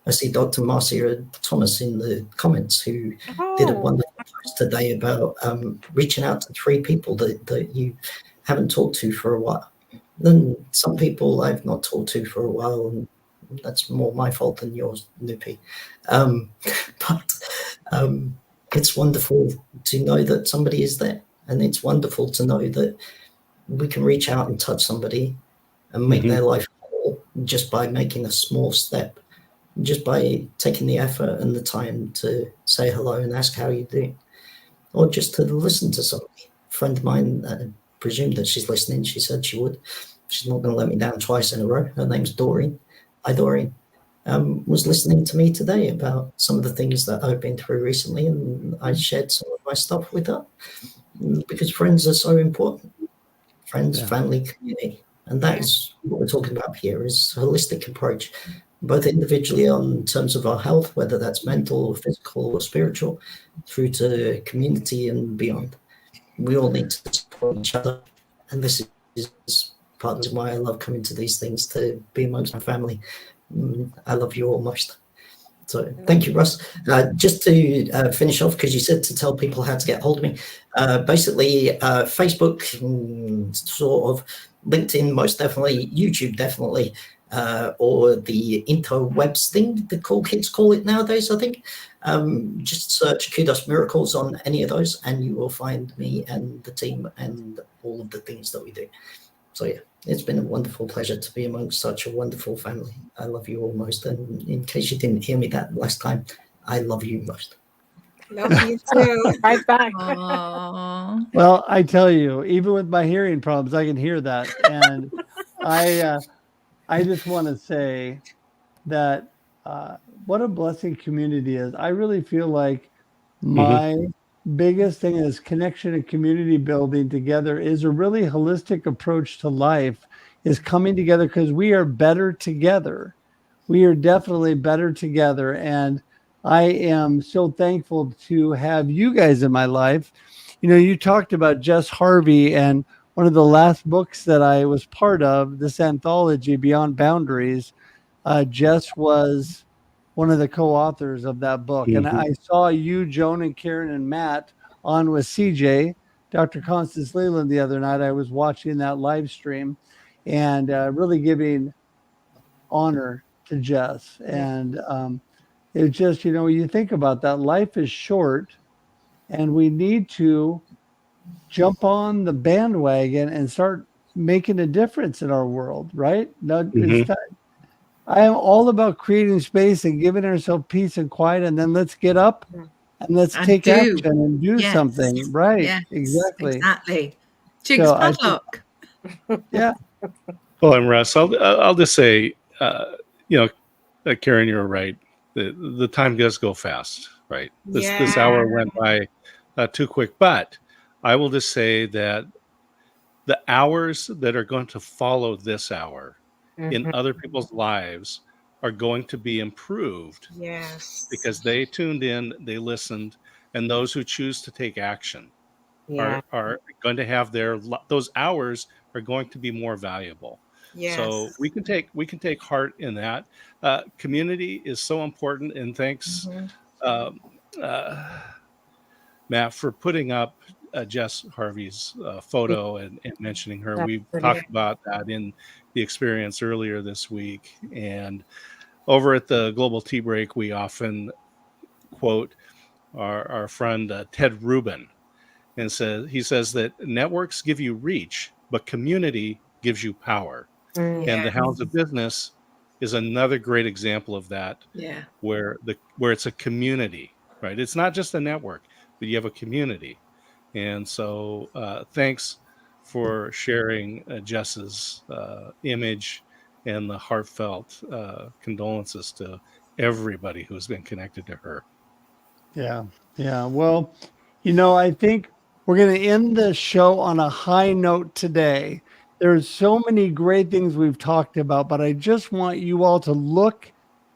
I see Dr. Marcia Thomas in the comments who did a wonderful post today about reaching out to 3 people that you haven't talked to for a while. Then some people I've not talked to for a while, and that's more my fault than yours, Nupi. But it's wonderful to know that somebody is there, and it's wonderful to know that we can reach out and touch somebody and make their life whole just by making a small step, just by taking the effort and the time to say hello and ask how you're doing, or just to listen to somebody. A friend of mine, presumed that she's listening. She said she would. She's not going to let me down twice in a row. Her name's Doreen. Hi, Doreen. Was listening to me today about some of the things that I've been through recently, and I shared some of my stuff with her because friends are so important. Friends, family, community. And that is what we're talking about here, is a holistic approach, both individually on terms of our health, whether that's mental or physical or spiritual, through to community and beyond. We all need to support each other. And this is part of why I love coming to these things, to be amongst my family. I love you all most. So thank you, Russ. Just to finish off, because you said to tell people how to get hold of me. Basically, Facebook, sort of, LinkedIn, most definitely, YouTube, definitely, or the interwebs thing, the cool kids call it nowadays, I think. Just search Kudos Miracles on any of those, and you will find me and the team and all of the things that we do. So yeah, it's been a wonderful pleasure to be amongst such a wonderful family. I love you all most, and in case you didn't hear me that last time, I love you most. Love you too. Right back. Aww. Well, I tell you, even with my hearing problems, I can hear that. And I just want to say that what a blessing community is. I really feel like my biggest thing is connection and community building together is a really holistic approach to life, is coming together because we are better together. We are definitely better together. And I am so thankful to have you guys in my life. You know, you talked about Jess Harvey, and one of the last books that I was part of, this anthology, Beyond Boundaries, Jess was one of the co-authors of that book. And I saw you, Joan, and Karen, and Matt on with CJ, Dr. Constance Leland, the other night. I was watching that live stream and really giving honor to Jess. Yeah. And it's just, you think about that. Life is short, and we need to jump on the bandwagon and start making a difference in our world, right? No, it's Mhm. not, I am all about creating space and giving ourselves peace and quiet, and then let's get up Yeah. and let's And take do. action and do Yes. something. Right. Yes. Exactly. Exactly. Jigs So I think, padlock. yeah, Well, and Russ, I'll just say, you know, Karen, you're right. The time does go fast, right? This hour Yeah. went by too quick, but I will just say that the hours that are going to follow this hour in Mhm. other people's lives are going to be improved Yes. because they tuned in, they listened, and those who choose to take action Yeah. are going to have those hours are going to be more valuable. So Yes. we can take heart in that. Community is so important, and thanks, Mhm. um, uh, Matt, for putting up Jess Harvey's Yeah. photo and mentioning her. We've Absolutely. talked about that in the experience earlier this week, and over at the Global Tea Break, we often quote our friend Ted Rubin, and he says that networks give you reach, but community gives you power. Mm. And Yeah. the Hounds of Business is another great example of that, Yeah. where it's a community, right? It's not just a network, but you have a community. And so, thanks for sharing Jess's image and the heartfelt condolences to everybody who's been connected to her. yeah, yeah. Well, I think we're going to end the show on a high note today. There's so many great things we've talked about, but I just want you all to look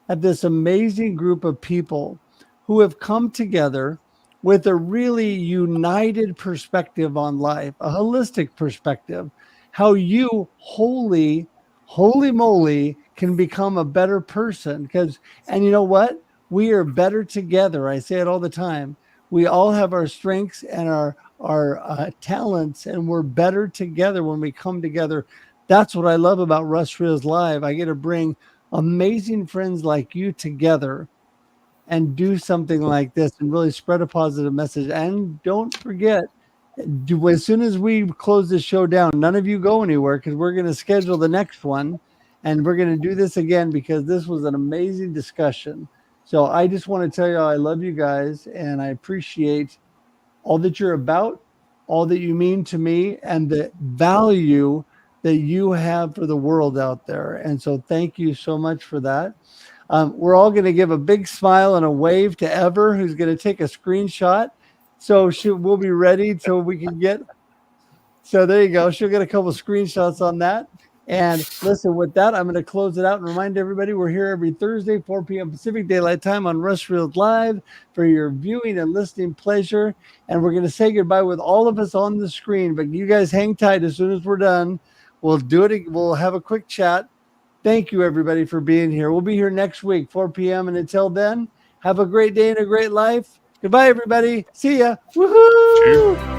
at this amazing group of people who have come together with a really united perspective on life, a holistic perspective, how you holy moly can become a better person. And you know what? We are better together. I say it all the time. We all have our strengths and our talents, and we're better together when we come together. That's what I love about Russ Reels Live. I get to bring amazing friends like you together and do something like this and really spread a positive message. And don't forget, as soon as we close this show down, none of you go anywhere, because we're going to schedule the next one, and we're going to do this again because this was an amazing discussion. So I just want to tell you, I love you guys, and I appreciate all that you're about, all that you mean to me, and the value that you have for the world out there. And so thank you so much for that. We're all going to give a big smile and a wave to Ever, who's going to take a screenshot. So we'll be ready till we can get. So there you go. She'll get a couple of screenshots on that. And listen, with that, I'm going to close it out and remind everybody we're here every Thursday, 4 p.m. Pacific Daylight Time on Rushfield Live for your viewing and listening pleasure. And we're going to say goodbye with all of us on the screen. But you guys hang tight. As soon as we're done, we'll do it. We'll have a quick chat. Thank you, everybody, for being here. We'll be here next week, 4 p.m. And until then, have a great day and a great life. Goodbye, everybody. See ya. Woohoo! Cheers.